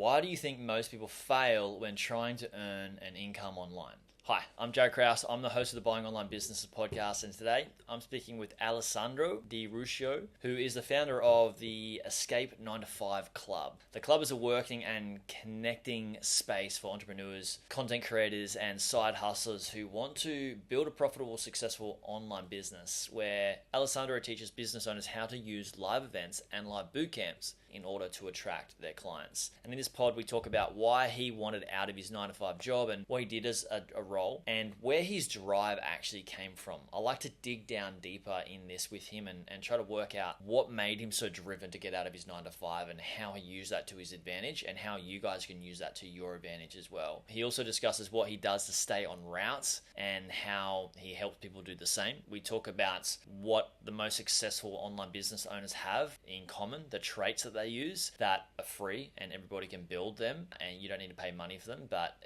Why do you think most people fail when trying to earn an income online? Hi, I'm Jaryd Krause. I'm the host of the Buying Online Businesses podcast, and today I'm speaking with Alessandro Di Ruscio, who is the founder of the Escape 9 to 5 Club. The club is a working and connecting space for entrepreneurs, content creators, and side hustlers who want to build a profitable, successful online business, where Alessandro teaches business owners how to use live events and live bootcamps in order to attract their clients. And in this pod, we talk about why he wanted out of his 9 to 5 job and what he did as a role and where his drive actually came from. I like to dig down deeper in this with him and try to work out what made him so driven to get out of his 9 to 5 and how he used that to his advantage and how you guys can use that to your advantage as well. He also discusses what he does to stay on route and how he helps people do the same. We talk about what the most successful online business owners have in common, the traits that they use that are free and everybody can build them and you don't need to pay money for them, but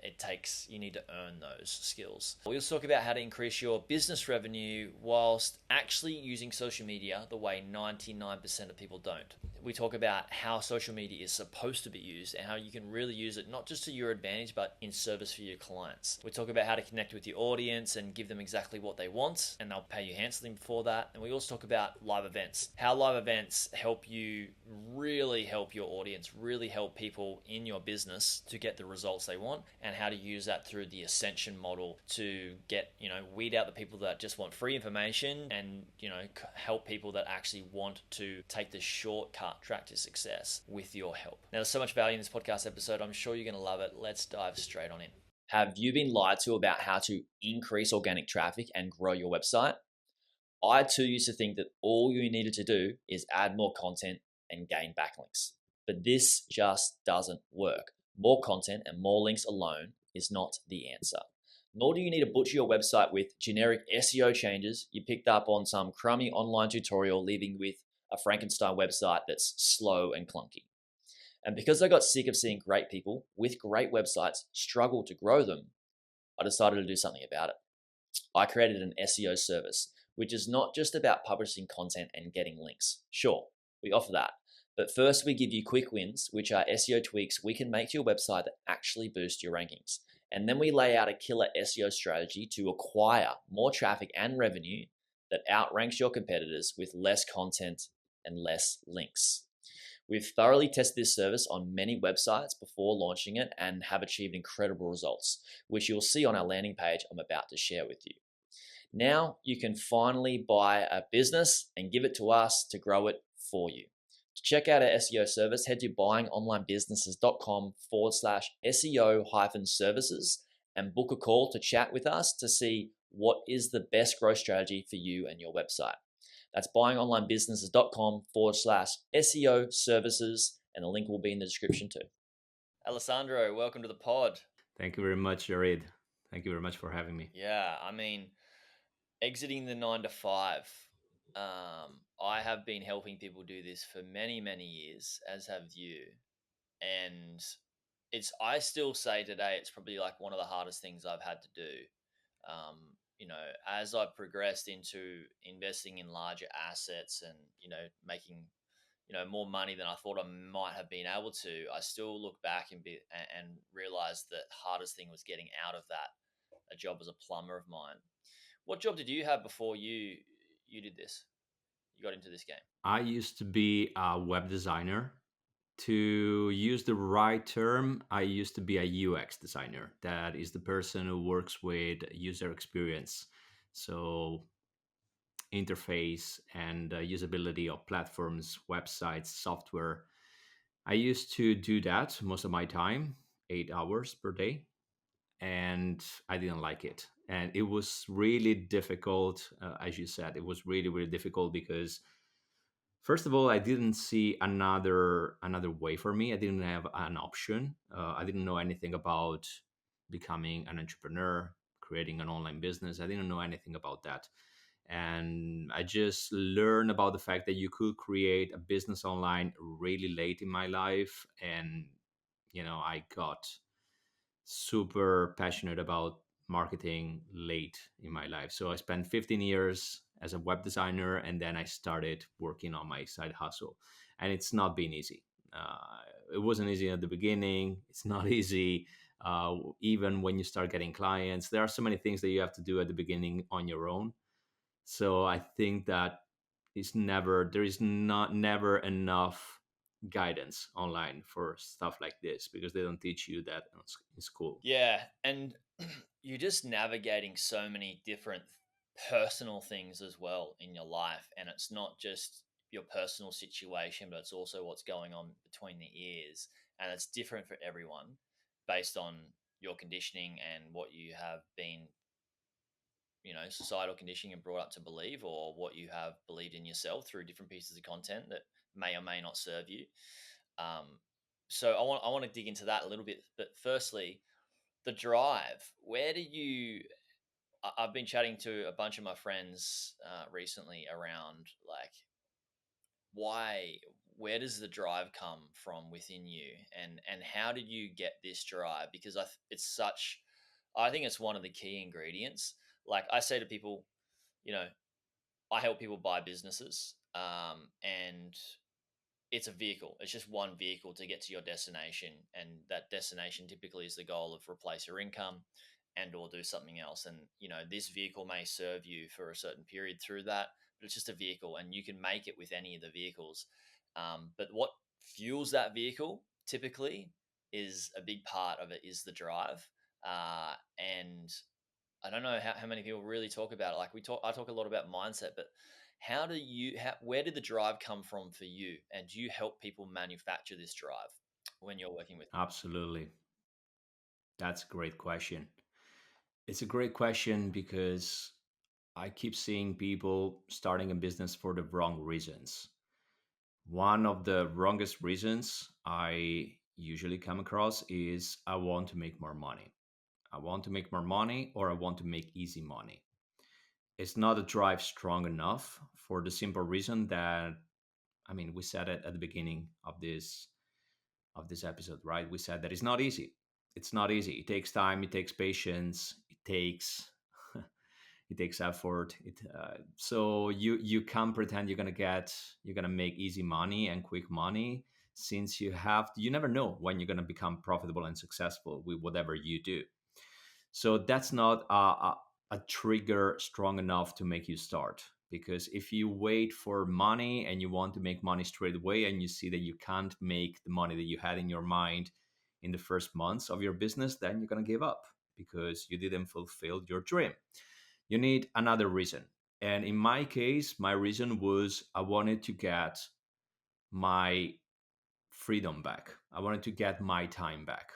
you need to earn those skills. We also talk about how to increase your business revenue whilst actually using social media the way 99% of people don't. We talk about how social media is supposed to be used and how you can really use it not just to your advantage but in service for your clients. We talk about how to connect with your audience and give them exactly what they want and they'll pay you handsomely for that. And we also talk about live events, how live events help you really help your audience, really help people in your business to get the results they want, and how to use that through the ascension model to get, weed out the people that just want free information and, help people that actually want to take the shortcut track to success with your help. Now, there's so much value in this podcast episode. I'm sure you're going to love it. Let's dive straight on in. Have you been lied to about how to increase organic traffic and grow your website? I too used to think that all you needed to do is add more content and gain backlinks. But this just doesn't work. More content and more links alone is not the answer. Nor do you need to butcher your website with generic SEO changes you picked up on some crummy online tutorial, leaving with a Frankenstein website that's slow and clunky. And because I got sick of seeing great people with great websites struggle to grow them, I decided to do something about it. I created an SEO service, which is not just about publishing content and getting links. Sure, we offer that. But first we give you quick wins, which are SEO tweaks we can make to your website that actually boost your rankings. And then we lay out a killer SEO strategy to acquire more traffic and revenue that outranks your competitors with less content and less links. We've thoroughly tested this service on many websites before launching it and have achieved incredible results, which you'll see on our landing page I'm about to share with you. Now you can finally buy a business and give it to us to grow it for you. To check out our SEO service, head to buyingonlinebusinesses.com/SEO-services and book a call to chat with us to see what is the best growth strategy for you and your website. That's buyingonlinebusinesses.com/SEO-services, and the link will be in the description too. Alessandro, welcome to the pod. Thank you very much, Jaryd. Thank you very much for having me. Yeah, exiting the 9 to 5. I have been helping people do this for many, many years, as have you. And I still say today, it's probably like one of the hardest things I've had to do. As I've progressed into investing in larger assets and, making, more money than I thought I might have been able to, I still look back and realize that the hardest thing was getting out of that, a job as a plumber of mine. What job did you have before you did this? You got into this game? I used to be a web designer. To use the right term, I used to be a UX designer. That is the person who works with user experience. So interface and usability of platforms, websites, software. I used to do that most of my time, 8 hours per day. And I didn't like it. And it was really difficult, as you said. It was really, really difficult because, first of all, I didn't see another way for me. I didn't have an option. I didn't know anything about becoming an entrepreneur, creating an online business. I didn't know anything about that. And I just learned about the fact that you could create a business online really late in my life. And, I got super passionate about marketing late in my life. So I spent 15 years as a web designer, and then I started working on my side hustle. And it's not been easy. It wasn't easy at the beginning. It's not easy even when you start getting clients. There are so many things that you have to do at the beginning on your own. So I think that there is not never enough guidance online for stuff like this because they don't teach you that in school. Yeah, and you're just navigating so many different personal things as well in your life, and it's not just your personal situation, but it's also what's going on between the ears, and it's different for everyone based on your conditioning and what you have been, societal conditioning and brought up to believe, or what you have believed in yourself through different pieces of content that may or may not serve you. Um, so I want to dig into that a little bit, but firstly, the drive. Where do you? I've been chatting to a bunch of my friends recently around like why. Where does the drive come from within you, and how did you get this drive? Because it's such. I think it's one of the key ingredients. Like I say to people, you know, I help people buy businesses, and it's a vehicle. It's just one vehicle to get to your destination, and that destination typically is the goal of replace your income and or do something else. And this vehicle may serve you for a certain period through that, but it's just a vehicle, and you can make it with any of the vehicles. But what fuels that vehicle typically is a big part of it is the drive, and I don't know how many people really talk about it. Like I talk a lot about mindset, but where did the drive come from for you? And do you help people manufacture this drive when you're working with them? Absolutely. That's a great question. It's a great question because I keep seeing people starting a business for the wrong reasons. One of the wrongest reasons I usually come across is I want to make more money. I want to make more money or I want to make easy money. It's not a drive strong enough for the simple reason that we said it at the beginning of this episode, right? We said that it's not easy. It's not easy. It takes time, it takes patience, it takes it takes effort. So you can't pretend you're gonna make easy money and quick money since you never know when you're gonna become profitable and successful with whatever you do. So that's not a trigger strong enough to make you start. Because if you wait for money and you want to make money straight away and you see that you can't make the money that you had in your mind in the first months of your business, then you're going to give up because you didn't fulfill your dream. You need another reason. And in my case, my reason was I wanted to get my freedom back. I wanted to get my time back.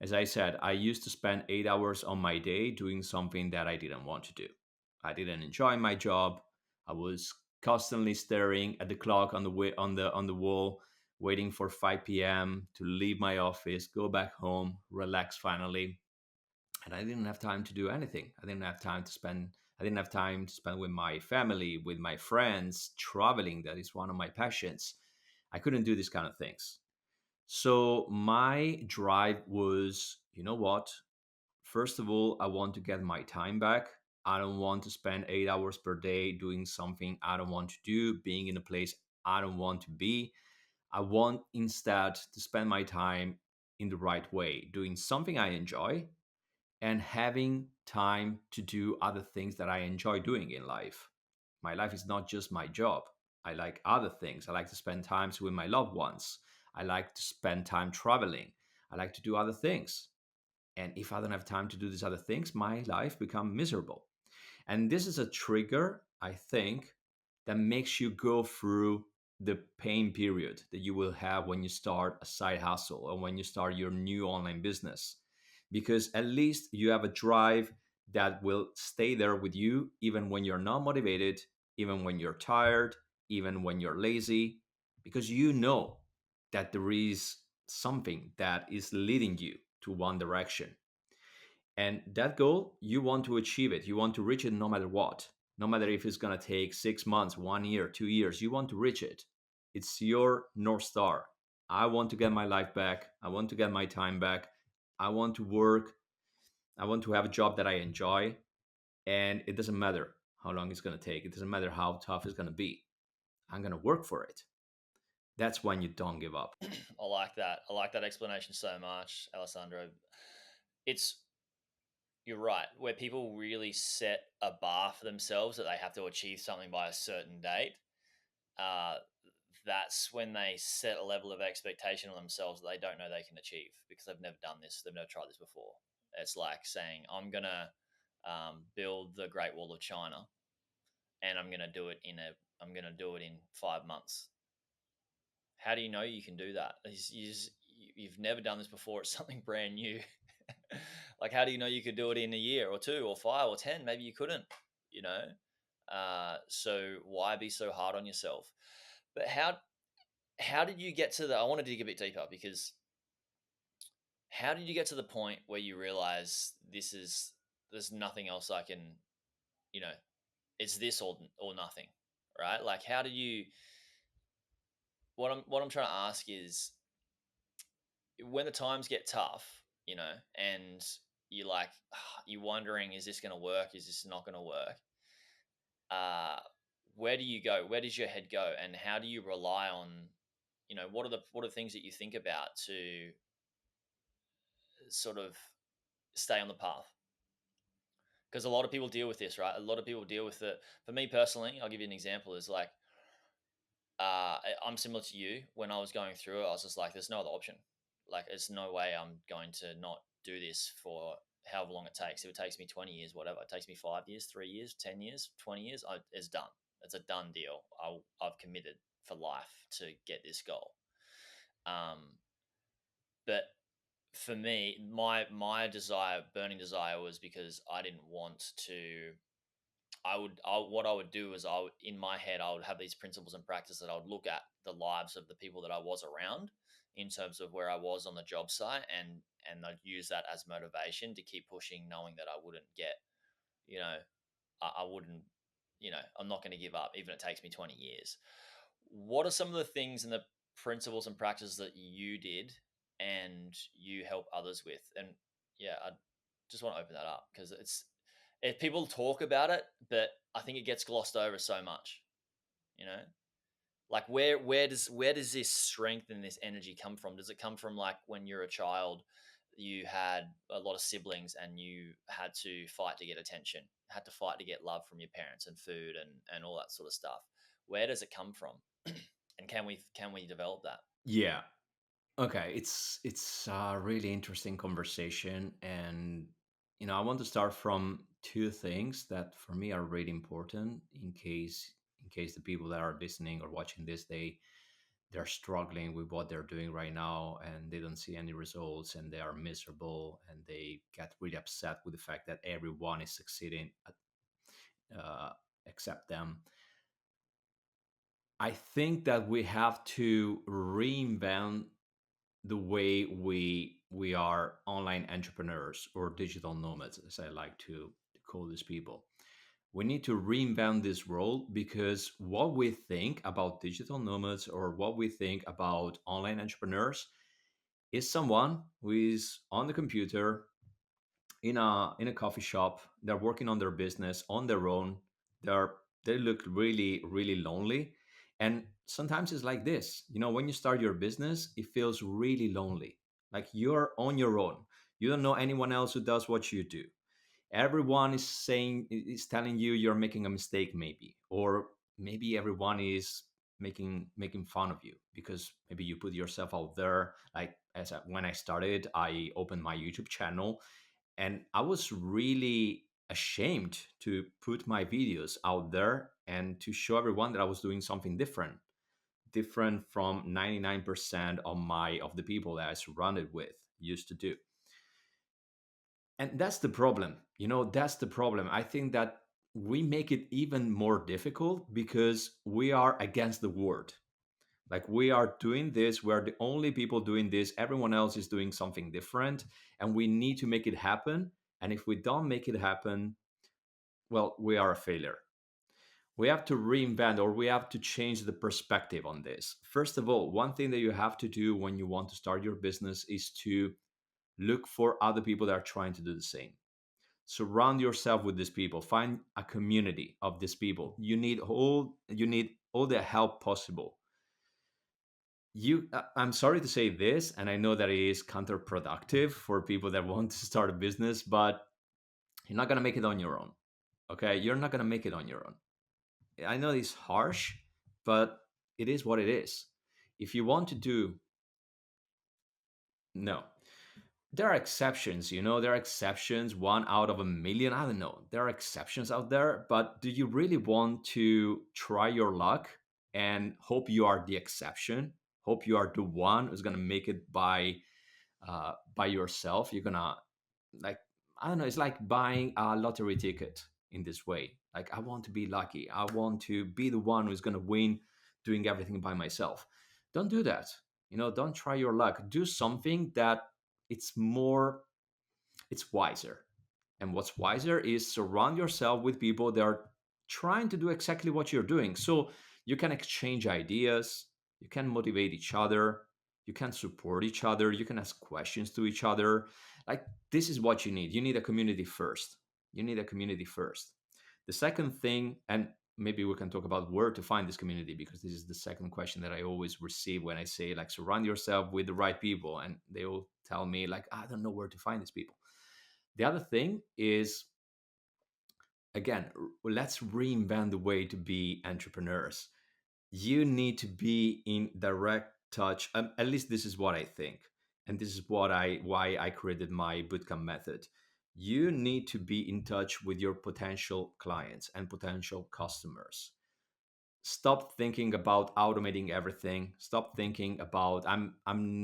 As I said, I used to spend 8 hours on my day doing something that I didn't want to do. I didn't enjoy my job. I was constantly staring at the clock on the wall, waiting for 5 p.m. to leave my office, go back home, relax finally. And I didn't have time to do anything. I didn't have time to spend with my family, with my friends, traveling. That is one of my passions. I couldn't do these kind of things. So my drive was, you know what? First of all, I want to get my time back. I don't want to spend 8 hours per day doing something I don't want to do, being in a place I don't want to be. I want instead to spend my time in the right way, doing something I enjoy and having time to do other things that I enjoy doing in life. My life is not just my job. I like other things. I like to spend times with my loved ones. I like to spend time traveling. I like to do other things. And if I don't have time to do these other things, my life becomes miserable. And this is a trigger, I think, that makes you go through the pain period that you will have when you start a side hustle or when you start your new online business. Because at least you have a drive that will stay there with you even when you're not motivated, even when you're tired, even when you're lazy, because you know that there is something that is leading you to one direction. And that goal, you want to achieve it. You want to reach it no matter what. No matter if it's going to take 6 months, 1 year, 2 years, you want to reach it. It's your North Star. I want to get my life back. I want to get my time back. I want to work. I want to have a job that I enjoy. And it doesn't matter how long it's going to take. It doesn't matter how tough it's going to be. I'm going to work for it. That's when you don't give up. I like that. I like that explanation so much, Alessandro. It's You're right, where people really set a bar for themselves that they have to achieve something by a certain date. Uh, that's when they set a level of expectation on themselves that they don't know they can achieve because they've never done this, they've never tried this before. It's like saying, "I'm gonna build the Great Wall of China, and I'm gonna do it in 5 months." How do you know you can do that? You've never done this before. It's something brand new. Like, how do you know you could do it in a year or two or 5 or 10? Maybe you couldn't, you know? So why be so hard on yourself? But how did you get to I want to dig a bit deeper, because how did you get to the point where you realize there's nothing else I can, you know, it's this or nothing, right? Like, how did you, what I'm trying to ask is, when the times get tough, and you're like, you're wondering, is this going to work? Is this not going to work? Uh, where do you go? Where does your head go? And how do you rely on, what are the things that you think about to sort of stay on the path? Because a lot of people deal with this, right? A lot of people deal with it. For me personally, I'll give you an example. Is like, I'm similar to you. When I was going through it, I was just like, there's no other option. Like, there's no way I'm going to not do this for however long it takes. If it takes me 20 years, whatever, it takes me 5 years, 3 years, 10 years, 20 years, it's done. It's a done deal. I've committed for life to get this goal. But for me, my desire, burning desire, was because I didn't want to. What I would do is, in my head, I would have these principles and practice that I would look at the lives of the people that I was around, in terms of where I was on the job site, and I'd use that as motivation to keep pushing, knowing that I wouldn't get, you know, I wouldn't, I'm not going to give up, even if it takes me 20 years. What are some of the things and the principles and practices that you did and you help others with? And yeah, I just want to open that up, because if people talk about it, but I think it gets glossed over so much, you know? Like, where does this strength and this energy come from? Does it come from, like, when you're a child, you had a lot of siblings and you had to fight to get attention, had to fight to get love from your parents and food and all that sort of stuff? Where does it come from? And can we develop that? Yeah. Okay, it's a really interesting conversation, and I want to start from two things that for me are really important, in case the people that are listening or watching this, they're struggling with what they're doing right now and they don't see any results and they are miserable and they get really upset with the fact that everyone is succeeding uh, except them. I think that we have to reinvent the way we are online entrepreneurs or digital nomads, as I like to call these people. We need to reinvent this role, because what we think about digital nomads or what we think about online entrepreneurs is someone who is on the computer in a coffee shop. They're working on their business on their own. They look really really lonely, and sometimes it's like this. When you start your business, it feels really lonely, like you're on your own. You don't know anyone else who does what you do. Everyone is telling you you're making a mistake, maybe, or maybe everyone is making fun of you because maybe you put yourself out there. Like, when I started, I opened my YouTube channel, and I was really ashamed to put my videos out there and to show everyone that I was doing something different from 99% of the people that I surrounded with used to do. And that's the problem. That's the problem. I think that we make it even more difficult because we are against the world. Like, we are doing this, we're the only people doing this, everyone else is doing something different, and we need to make it happen. And if we don't make it happen, well, we are a failure. We have to reinvent, or we have to change the perspective on this. First of all, one thing that you have to do when you want to start your business is to look for other people that are trying to do the same. Surround yourself with these people. Find a community of these people. You need all the help possible. I'm sorry to say this, and I know that it is counterproductive for people that want to start a business, but you're not going to make it on your own. Okay, you're not going to make it on your own. I know it's harsh, but it is what it is. If you want to do, no, there are exceptions, there are exceptions, one out of a million. I don't know. There are exceptions out there, but do you really want to try your luck and hope you are the exception? Hope you are the one who's going to make it by yourself? You're gonna, like, I don't know, it's like buying a lottery ticket in this way. Like, I want to be lucky, I want to be the one who's gonna win doing everything by myself. Don't do that. Don't try your luck. Do something that it's more, it's wiser. And what's wiser is surround yourself with people that are trying to do exactly what you're doing. So you can exchange ideas, you can motivate each other, you can support each other, you can ask questions to each other. Like, this is what you need. You need a community first. You need a community first. The second thing, and maybe we can talk about where to find this community, because this is the second question that I always receive when I say, like, surround yourself with the right people. And they all tell me, like, I don't know where to find these people. The other thing is, again, let's reinvent the way to be entrepreneurs. You need to be in direct touch. At least this is what I think, and this is why I created my bootcamp method. You need to be in touch with your potential clients and potential customers. Stop thinking about automating everything. Stop thinking about, I'm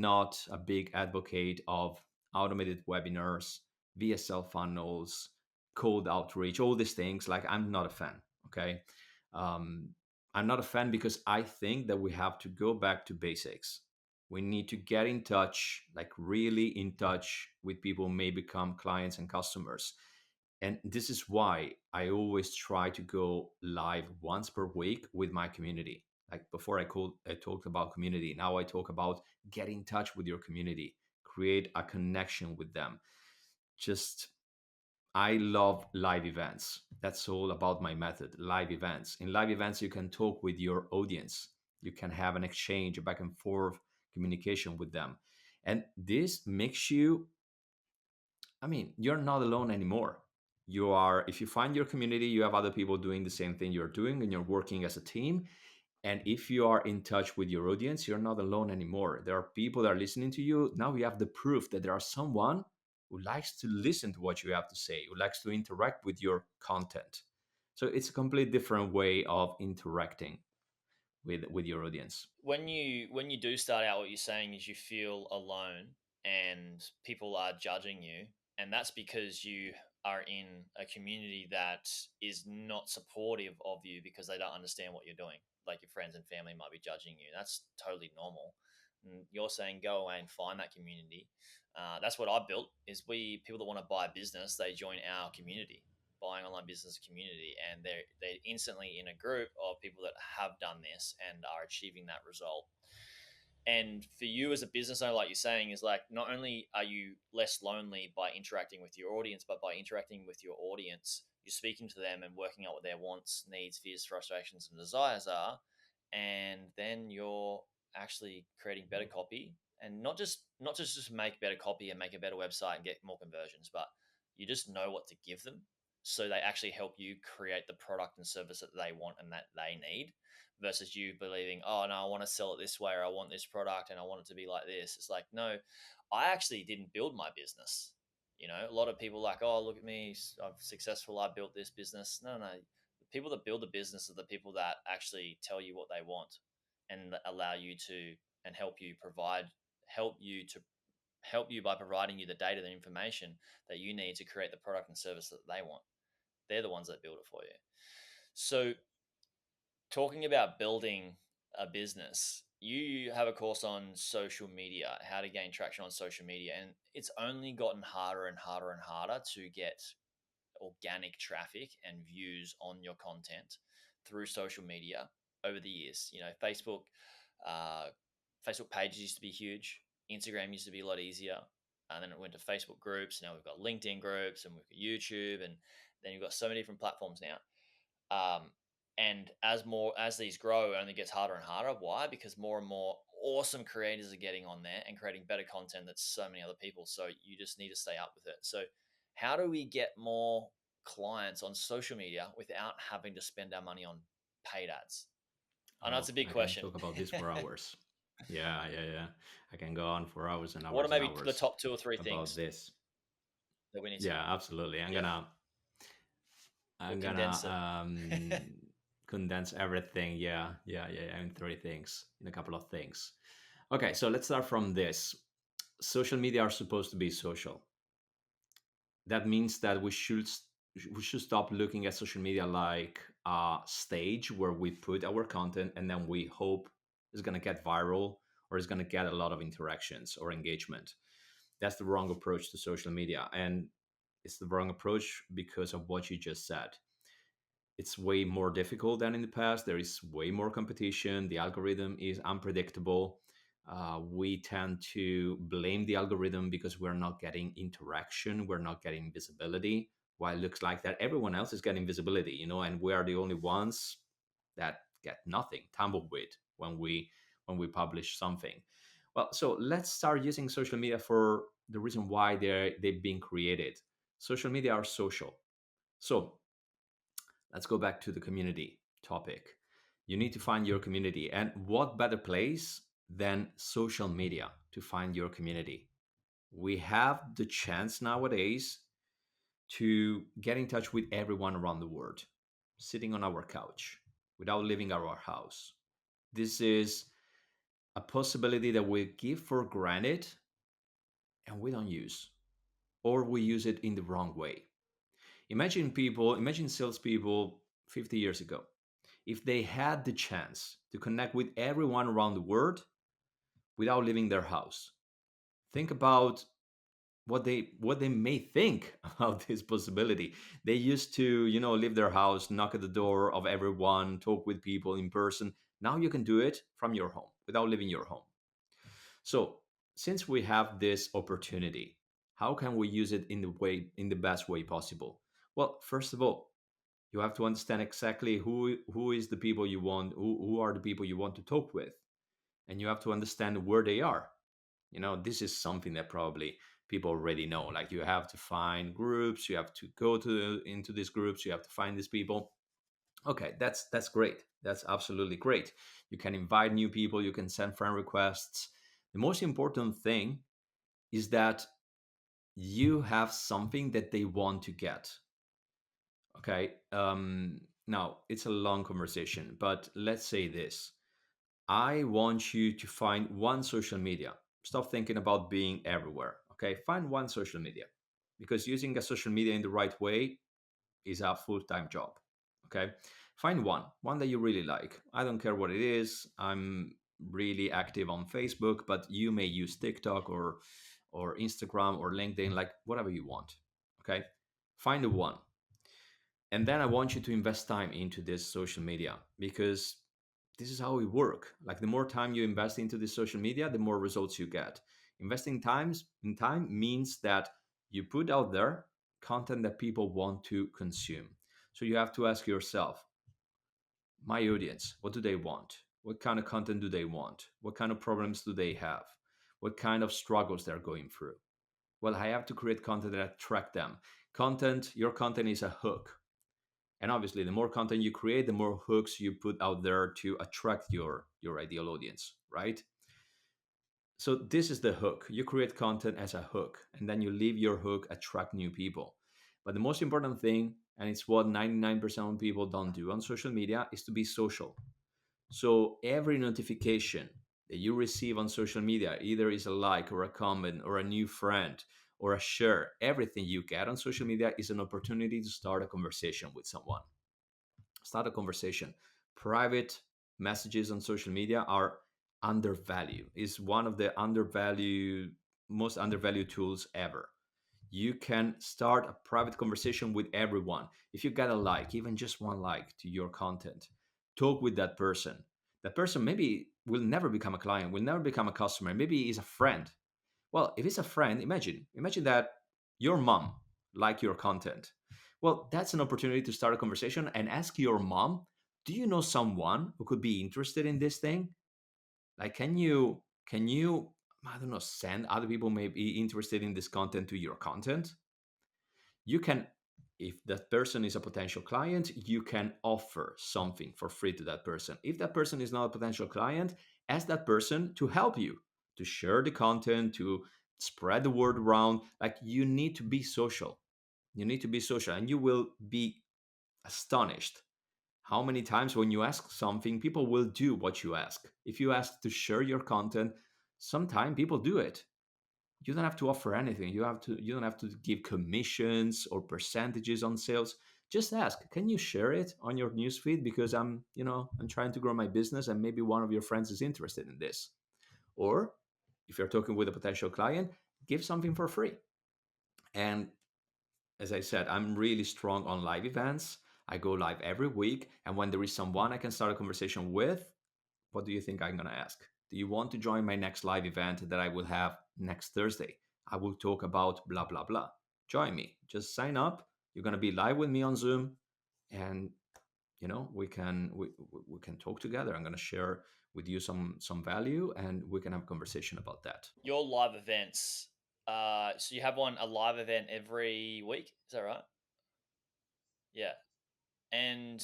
not a big advocate of automated webinars, VSL funnels, cold outreach, all these things. Like, I'm not a fan. Okay. um, I'm not a fan because I think that we have to go back to basics. We need to get in touch, like really in touch with people who may become clients and customers. And this is why I always try to go live once per week with my community. Like, before, I talked about community. Now I talk about get in touch with your community, create a connection with them. Just, I love live events. That's all about my method. Live events. In live events, you can talk with your audience. You can have an exchange, a back and forth communication with them. And this makes you, I mean, you're not alone anymore. You are, if you find your community, you have other people doing the same thing you're doing, and you're working as a team. And if you are in touch with your audience, you're not alone anymore. There are people that are listening to you. Now you have the proof that there are someone who likes to listen to what you have to say, who likes to interact with your content. So it's a completely different way of interacting with your audience. When you do start out, what you're saying is you feel alone and people are judging you, and that's because you are in a community that is not supportive of you because they don't understand what you're doing. Like, your friends and family might be judging you. That's totally normal. And you're saying go away and find that community. That's what I built. Is we people that want to buy a business, they join our community, buying online business community, and they're instantly in a group of people that have done this and are achieving that result. And for you as a business owner, like you're saying, is like, not only are you less lonely by interacting with your audience, but by interacting with your audience, you're speaking to them and working out what their wants, needs, fears, frustrations, and desires are. And then you're actually creating better copy, and not just make better copy and make a better website and get more conversions, but you just know what to give them, so they actually help you create the product and service that they want and that they need, versus you believing, oh no, I want to sell it this way, or I want this product and I want it to be like this. It's like, no, I actually didn't build my business. A lot of people like, oh, look at me, I'm successful, I built this business. No, no, the people that build a business are the people that actually tell you what they want and allow you to, and help you to help you by providing you the data, the information that you need to create the product and service that they want. They're the ones that build it for you. So, talking about building a business, you have a course on social media, how to gain traction on social media, and it's only gotten harder and harder and harder to get organic traffic and views on your content through social media over the years. Uh, Facebook pages used to be huge. Instagram used to be a lot easier. And then it went to Facebook groups. Now we've got LinkedIn groups and we've got YouTube, and then you've got so many different platforms now. Um, and as these grow, it only gets harder and harder. Why? Because more and more awesome creators are getting on there and creating better content than so many other people. So you just need to stay up with it. So how do we get more clients on social media without having to spend our money on paid ads? I know Oh, it's a big I can question. talk about this for hours. Yeah, yeah, yeah. I can go on for hours and What are hours and maybe the hours top two or three about things this. that we need to? Yeah, absolutely. I'm Yeah, gonna we'll I'm condense gonna it. condense everything. Yeah, yeah, yeah, yeah, in three things, in a couple of things. Okay, so let's start from this. Social media are supposed to be social. That means that we should stop looking at social media like a stage where we put our content and then we hope it's going to get viral or it's going to get a lot of interactions or engagement. That's the wrong approach to social media, and it's the wrong approach because of what you just said. It's way more difficult than in the past. There is way more competition. The algorithm is unpredictable. We tend to blame the algorithm because we're not getting interaction, we're not getting visibility. While it looks like that everyone else is getting visibility, and we are the only ones that get nothing, tumbleweed, when we publish something. Well, so let's start using social media for the reason why they've been created. Social media are social. So let's go back to the community topic. You need to find your community. And what better place than social media to find your community? We have the chance nowadays to get in touch with everyone around the world, sitting on our couch without leaving our house. This is a possibility that we give for granted and we don't use, or we use it in the wrong way. Imagine salespeople 50 years ago. If they had the chance to connect with everyone around the world without leaving their house, think about what they may think about this possibility. They used to, leave their house, knock at the door of everyone, talk with people in person. Now you can do it from your home without leaving your home. So, since we have this opportunity, how can we use it in the best way possible? Well, first of all, you have to understand exactly who is the people you want, who are the people you want to talk with, and you have to understand where they are. This is something that probably people already know. Like, you have to find groups, you have to go into these groups, you have to find these people. Okay, that's great. That's absolutely great. You can invite new people, you can send friend requests. The most important thing is that you have something that they want to get. Okay. Now it's a long conversation, but let's say this. I want you to find one social media. Stop thinking about being everywhere. Okay. Find one social media, because using a social media in the right way is a full-time job. Okay. Find one that you really like. I don't care what it is. I'm really active on Facebook, but you may use TikTok or Instagram or LinkedIn, like whatever you want. Okay. Find the one. And then I want you to invest time into this social media, because this is how we work. Like, the more time you invest into this social media, the more results you get. Investing times in time means that you put out there content that people want to consume. So you have to ask yourself, my audience, what do they want? What kind of content do they want? What kind of problems do they have? What kind of struggles they're going through? Well, I have to create content that attract them. Your content is a hook. And obviously, the more content you create, the more hooks you put out there to attract your ideal audience, right? So this is the hook. You create content as a hook, and then you leave your hook, attract new people. But the most important thing, and it's what 99% of people don't do on social media, is to be social. So every notification that you receive on social media, either is a like or a comment or a new friend or a share, everything you get on social media is an opportunity to start a conversation with someone. Start a conversation. Private messages on social media are undervalued. Is one of the most undervalued tools ever. You can start a private conversation with everyone. If you get a like, even just one like to your content, talk with that person. That person maybe will never become a client, will never become a customer. Maybe he's a friend. Well, if it's a friend, imagine that your mom like your content. Well, that's an opportunity to start a conversation and ask your mom, do you know someone who could be interested in this thing? Like, can you I don't know, send other people maybe interested in this content to your content? You can, if that person is a potential client, you can offer something for free to that person. If that person is not a potential client, ask that person to help you, to share the content, to spread the word around. Like, you need to be social. You need to be social, and you will be astonished how many times when you ask something, people will do what you ask. If you ask to share your content, sometimes people do it. You don't have to offer anything. You don't have to give commissions or percentages on sales. Just ask, can you share it on your newsfeed? Because I'm trying to grow my business and maybe one of your friends is interested in this. Or if you're talking with a potential client, give something for free. And as I said, I'm really strong on live events. I go live every week. And when there is someone I can start a conversation with, what do you think I'm going to ask? Do you want to join my next live event that I will have next Thursday? I will talk about blah, blah, blah. Join me. Just sign up. You're going to be live with me on Zoom. And we can talk together. I'm going to share with you some value, and we can have a conversation about that. Your live events. So you have a live event every week. Is that right? Yeah. And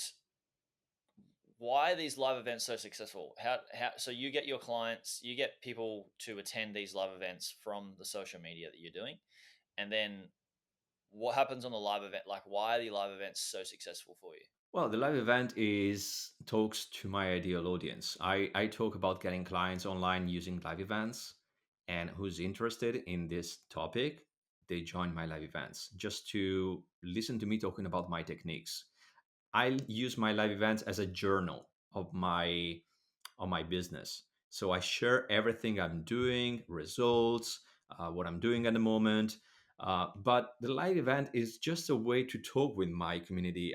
why are these live events so successful? How so you get your clients, you get people to attend these live events from the social media that you're doing, and then what happens on the live event? Like, why are the live events so successful for you? Well, the live event is talks to my ideal audience. I talk about getting clients online using live events, and who's interested in this topic, they join my live events just to listen to me talking about my techniques. I use my live events as a journal of my business. So I share everything I'm doing, results, what I'm doing at the moment. But the live event is just a way to talk with my community.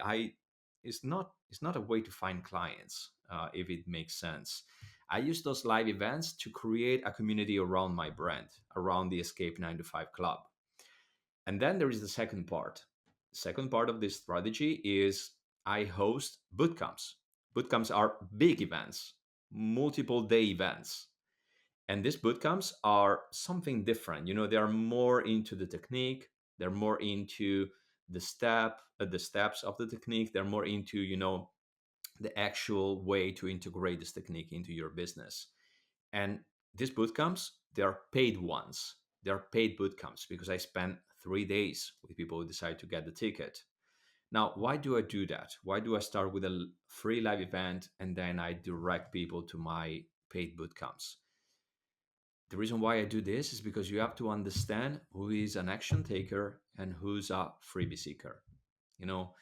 It's not a way to find clients, if it makes sense. I use those live events to create a community around my brand, around the Escape 9 to 5 Club. And then there is the second part. The second part of this strategy is I host bootcamps. Bootcamps are big events, multiple day events. And these bootcamps are something different. They are more into the technique, they're more into the steps of the technique, they're more into, the actual way to integrate this technique into your business. And these bootcamps, they are paid ones. They are paid bootcamps because I spent 3 days with people who decide to get the ticket. Now, why do I do that? Why do I start with a free live event and then I direct people to my paid bootcamps? The reason why I do this is because you have to understand who is an action taker and who's a freebie seeker. You know,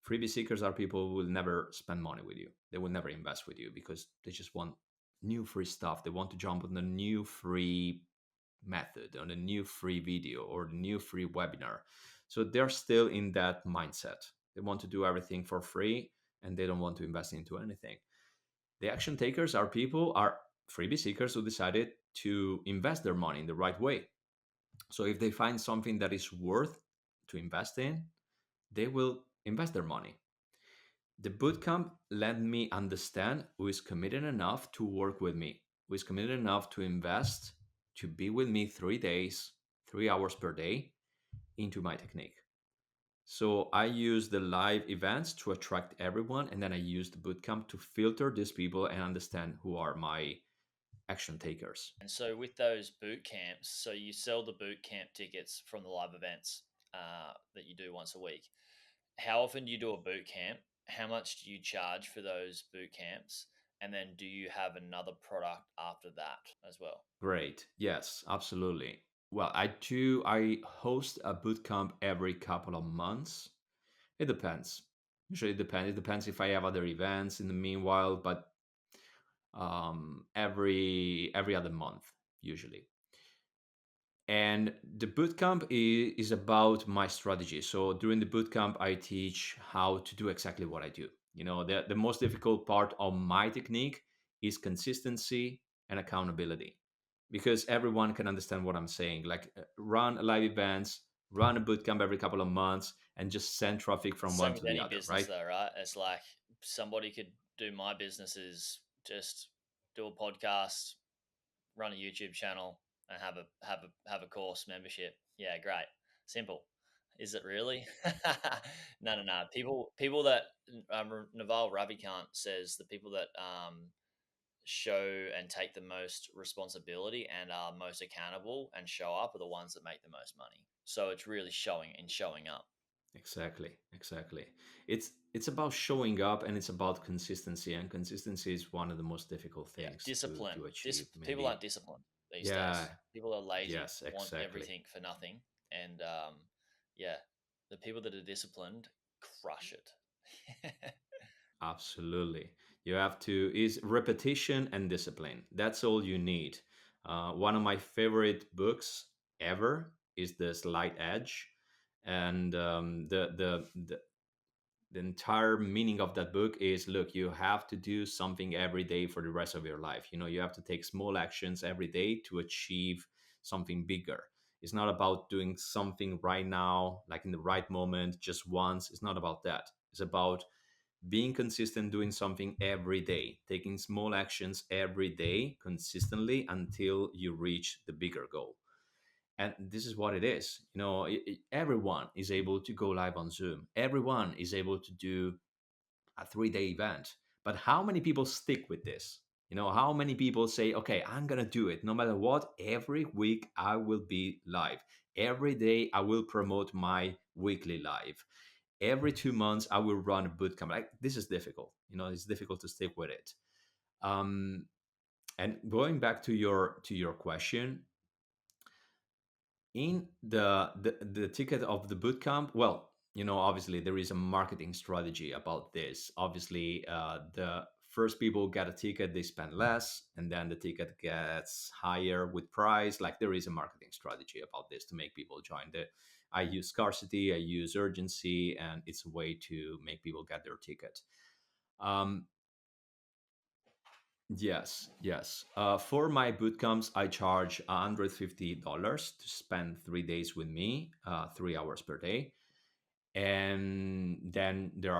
freebie seekers are people who will never spend money with you. They will never invest with you because they just want new free stuff. They want to jump on the new free method, on a new free video or the new free webinar. So they're still in that mindset. They want to do everything for free and they don't want to invest into anything. The action takers are freebie seekers who decided to invest their money in the right way. So if they find something that is worth to invest in, they will invest their money. The bootcamp let me understand who is committed enough to work with me, who is committed enough to invest, to be with me 3 days, 3 hours per day into my technique. So I use the live events to attract everyone, and then I use the bootcamp to filter these people and understand who are my action takers. And so with those boot camps, so you sell the boot camp tickets from the live events that you do once a week. How often do you do a boot camp? How much do you charge for those boot camps? And then do you have another product after that as well? Great. Yes, absolutely. Well, I host a bootcamp every couple of months. It depends. Usually it depends. It depends if I have other events in the meanwhile, but every other month usually. And the bootcamp is about my strategy. So during the bootcamp, I teach how to do exactly what I do. The most difficult part of my technique is consistency and accountability, because everyone can understand what I'm saying. Like, run live events, run a bootcamp every couple of months, and just send traffic from Same one with to the any other, business, right? though, right? It's like somebody could do my businesses, just do a podcast, run a YouTube channel and have a course membership. Yeah, great, simple. Is it really? No, no, no. People that Naval Ravikant says the people that show and take the most responsibility and are most accountable and show up are the ones that make the most money. So it's really showing up. Exactly, exactly. It's about showing up, and it's about consistency, and consistency is one of the most difficult Yeah, things discipline. to achieve. People Maybe, aren't disciplined these yeah, days. People are lazy, yes, want exactly. everything for nothing, and yeah, the people that are disciplined crush it. Absolutely. You have to, is repetition and discipline. That's all you need. One of my favorite books ever is The Slight Edge. And the entire meaning of that book is, look, you have to do something every day for the rest of your life. You have to take small actions every day to achieve something bigger. It's not about doing something right now, like in the right moment, just once. It's not about that. It's about being consistent, doing something every day, taking small actions every day consistently until you reach the bigger goal. And this is what it is. Everyone is able to go live on Zoom, everyone is able to do a 3-day event. But how many people stick with this? How many people say, okay, I'm going to do it no matter what? Every week I will be live. Every day I will promote my weekly live. Every 2 months I will run a bootcamp. Like, this is difficult. It's difficult to stick with it. Um, and going back to your question, in the ticket of the bootcamp, well, obviously there is a marketing strategy about this. Obviously, the first people get a ticket, they spend less, and then the ticket gets higher with price. Like, there is a marketing strategy about this to make people join. I use scarcity, I use urgency, and it's a way to make people get their ticket. um, Yes, yes. For my bootcamps, I charge $150 to spend 3 days with me, 3 hours per day, and then mm, there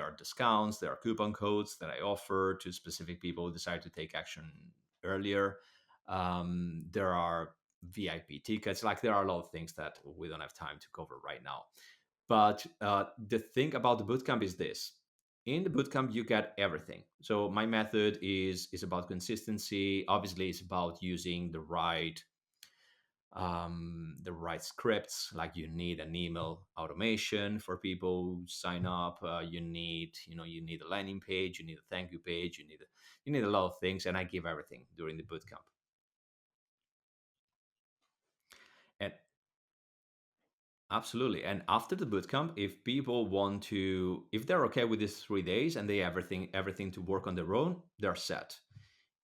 are discounts, there are coupon codes that I offer to specific people who decide to take action earlier. There are VIP tickets. Like, there are a lot of things that we don't have time to cover right now. But the thing about the bootcamp is this: in the bootcamp, you get everything. So my method is about consistency. Obviously, it's about using the right scripts. Like, you need an email automation for people who sign up. You need a landing page. You need a thank you page. You need a lot of things, and I give everything during the bootcamp. And absolutely. And after the bootcamp, if people want to, if they're okay with these 3 days and they have everything to work on their own, they're set.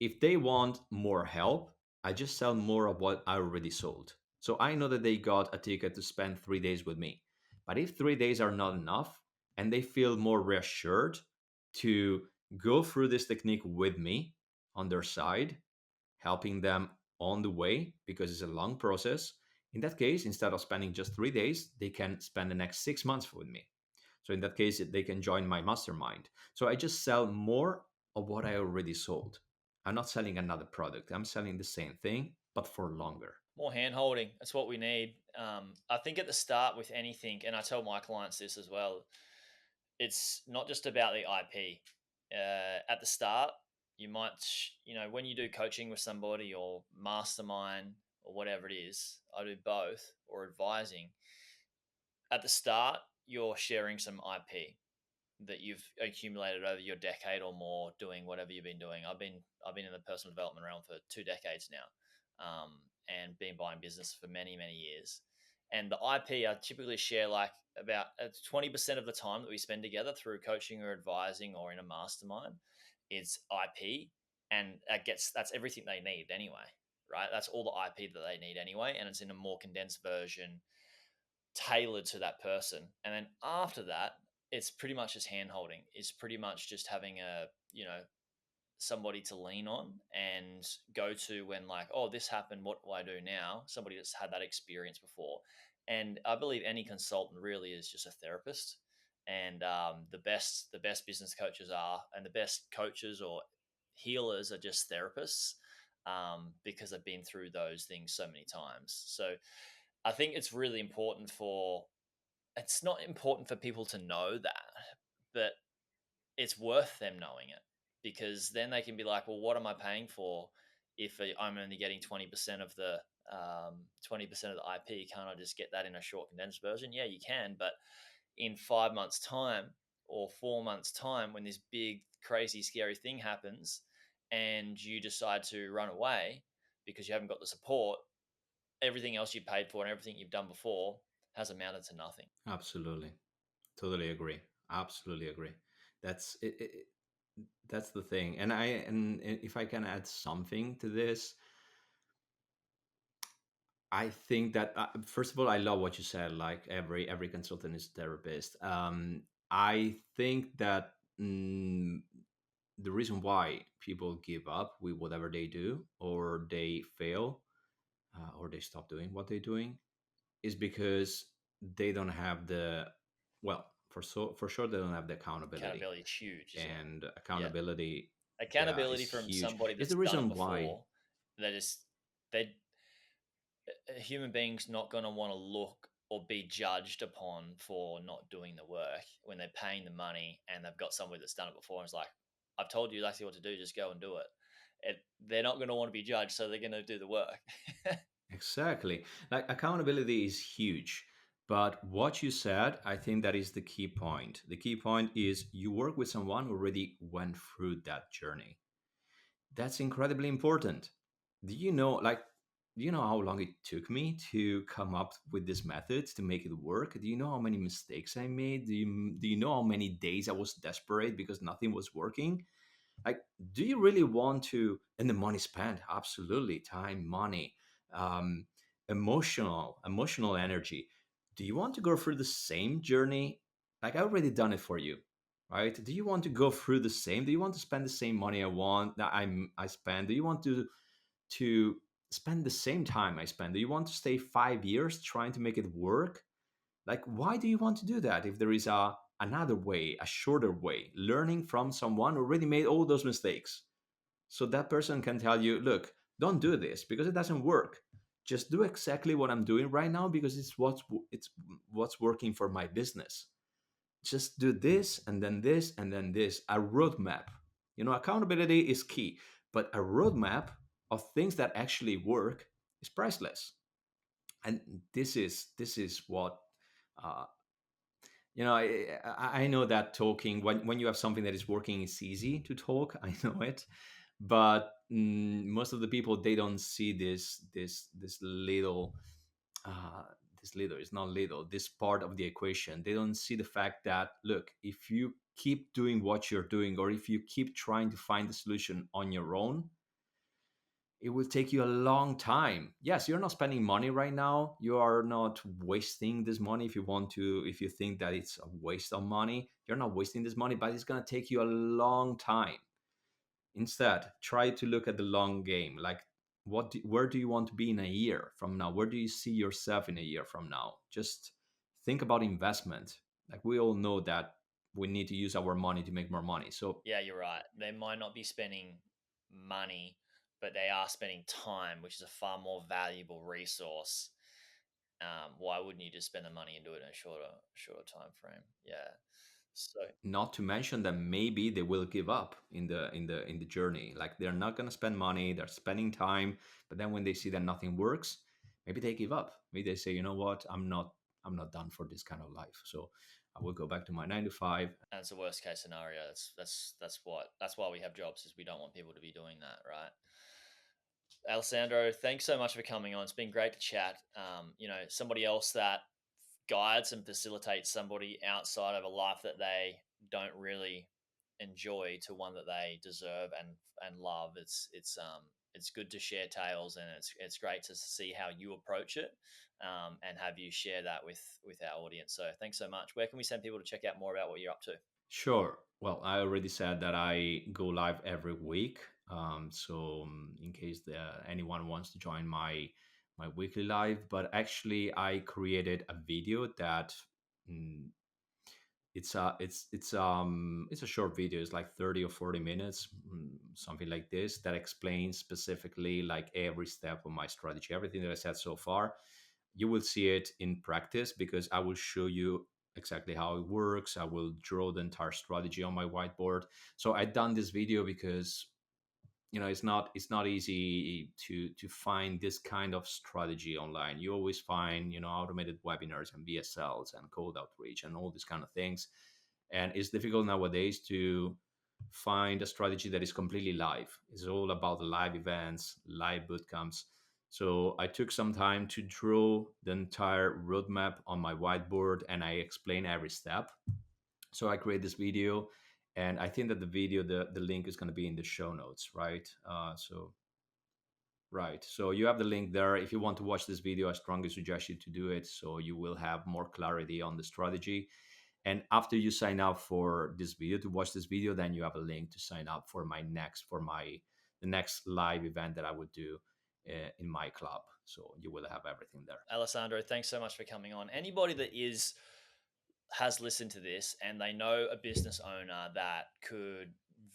If they want more help, I just sell more of what I already sold. So I know that they got a ticket to spend 3 days with me. But if 3 days are not enough and they feel more reassured to go through this technique with me on their side, helping them on the way, because it's a long process. In that case, instead of spending just 3 days, they can spend the next 6 months with me. So in that case, they can join my mastermind. So I just sell more of what I already sold. I'm not selling another product. I'm selling the same thing, but for longer. More hand holding. That's what we need. I think at the start with anything, and I tell my clients this as well, it's not just about the IP. At the start, you might, when you do coaching with somebody or mastermind or whatever it is, I do both, or advising. At the start, you're sharing some IP that you've accumulated over your decade or more doing whatever you've been doing. I've been in the personal development realm for 2 decades now, and been buying business for many many years. And the IP I typically share like about 20% of the time that we spend together through coaching or advising or in a mastermind is IP, and that's everything they need anyway, right? That's all the IP that they need anyway, and it's in a more condensed version tailored to that person. And then after that, it's pretty much just hand holding. It's pretty much just having somebody to lean on and go to when, like, oh, this happened, what do I do now? Somebody that's had that experience before. And I believe any consultant really is just a therapist. And the best business coaches are, and the best coaches or healers are just therapists, because they've been through those things so many times. So I think it's really important for, it's not important for people to know that, but it's worth them knowing it, because then they can be like, well, what am I paying for if I'm only getting 20% of the 20% of the IP? Can't I just get that in a short condensed version? Yeah, you can, but in 5 months' time or 4 months' time, when this big, crazy, scary thing happens, and you decide to run away because you haven't got the support, everything else you paid for and everything you've done before has amounted to nothing. Absolutely. Totally agree. Absolutely agree. That's it, that's the thing. And if I can add something to this, I think that first of all, I love what you said. Like every consultant is a therapist. I think that the reason why people give up with whatever they do, or they fail, or they stop doing what they're doing, is because they don't have the, well, for sure they don't have the accountability. Accountability is huge, isn't it? And Yeah. accountability, yeah, is Accountability from huge. somebody It's that's the done it reason why. before. That is, they, a human being's not going to want to look or be judged upon for not doing the work when they're paying the money and they've got somebody that's done it before and it's like, I've told you exactly what to do, just go and do it. They're not going to want to be judged, so they're going to do the work. Exactly. Like accountability is huge. But what you said, I think that is the key point. The key point is you work with someone who already went through that journey. That's incredibly important. Do you know, like, do you know how long it took me to come up with this method to make it work? Do you know how many mistakes I made? Do you know how many days I was desperate because nothing was working? Like, do you really want to? And the money spent, absolutely, time, money, um, emotional energy. Do you want to go through the same journey? Like, I already done it for you, right? Do you want to go through the same? Do you want to spend the same money I spend? Do you want to spend the same time I spend? Do you want to stay 5 years trying to make it work? Like, why do you want to do that if there is another way, a shorter way, learning from someone who already made all those mistakes? So that person can tell you, look, don't do this because it doesn't work. Just do exactly what I'm doing right now because it's what's working for my business. Just do this and then this and then this. A roadmap. Accountability is key, but a roadmap of things that actually work is priceless. And this is what uh, I know that talking, when you have something that is working, it's easy to talk. I know it, but most of the people, they don't see this little, uh, this little, it's not little, this part of the equation. They don't see the fact that, look, if you keep doing what you're doing, or if you keep trying to find the solution on your own, it will take you a long time. Yes, you're not spending money right now. You are not wasting this money. If you think that it's a waste of money, you're not wasting this money, but it's going to take you a long time. Instead, try to look at the long game. Like, where do you want to be in a year from now? Where do you see yourself in a year from now? Just think about investment. Like, we all know that we need to use our money to make more money. So Yeah, you're right. They might not be spending money, but they are spending time, which is a far more valuable resource. Why wouldn't you just spend the money and do it in a shorter time frame? Yeah. So not to mention that maybe they will give up in the journey. Like, they're not going to spend money, they're spending time, but then when they see that nothing works, maybe they give up. Maybe they say, you know what, I'm not done for this kind of life, so I will go back to my 9 to 5. and it's a worst case scenario. That's why we have jobs, is we don't want people to be doing that, right? Alessandro, thanks so much for coming on. It's been great to chat. Somebody else that guides and facilitates somebody outside of a life that they don't really enjoy to one that they deserve and love. It's good to share tales, and it's great to see how you approach it, and have you share that with our audience. So thanks so much. Where can we send people to check out more about what you're up to? Sure. Well, I already said that I go live every week. So in case anyone wants to join my weekly live, but actually I created a video that mm, it's a short video. It's like 30 or 40 minutes, something like this, that explains specifically like every step of my strategy, everything that I said so far. You will see it in practice because I will show you exactly how it works. I will draw the entire strategy on my whiteboard. So I've done this video because it's not easy to find this kind of strategy online. You always find automated webinars and VSLs and cold outreach and all these kind of things, and it's difficult nowadays to find a strategy that is completely live. It's all about the live events, live bootcamps. So I took some time to draw the entire roadmap on my whiteboard, and I explain every step. So I create this video, and I think that the video, the link is going to be in the show notes, right? So you have the link there. If you want to watch this video, I strongly suggest you to do it, so you will have more clarity on the strategy. And after you sign up for this video, to watch this video, then you have a link to sign up for the next live event that I would do in my club. So you will have everything there. Alessandro, thanks so much for coming on. Anybody that has listened to this and they know a business owner that could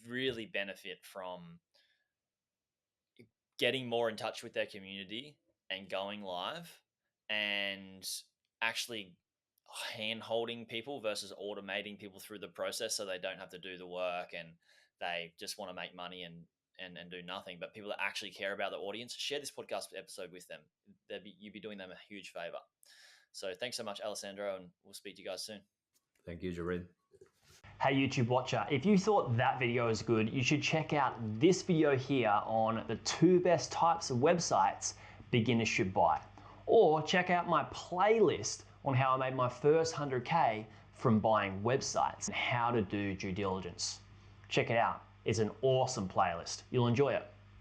really benefit from getting more in touch with their community and going live and actually hand holding people versus automating people through the process so they don't have to do the work and they just want to make money and do nothing, but people that actually care about the audience, share this podcast episode with them. You'd be doing them a huge favor. So thanks so much, Alessandro, and we'll speak to you guys soon. Thank you, Jaryd. Hey YouTube watcher, if you thought that video was good, you should check out this video here on the 2 best types of websites beginners should buy. Or check out my playlist on how I made my first 100K from buying websites and how to do due diligence. Check it out. It's an awesome playlist. You'll enjoy it.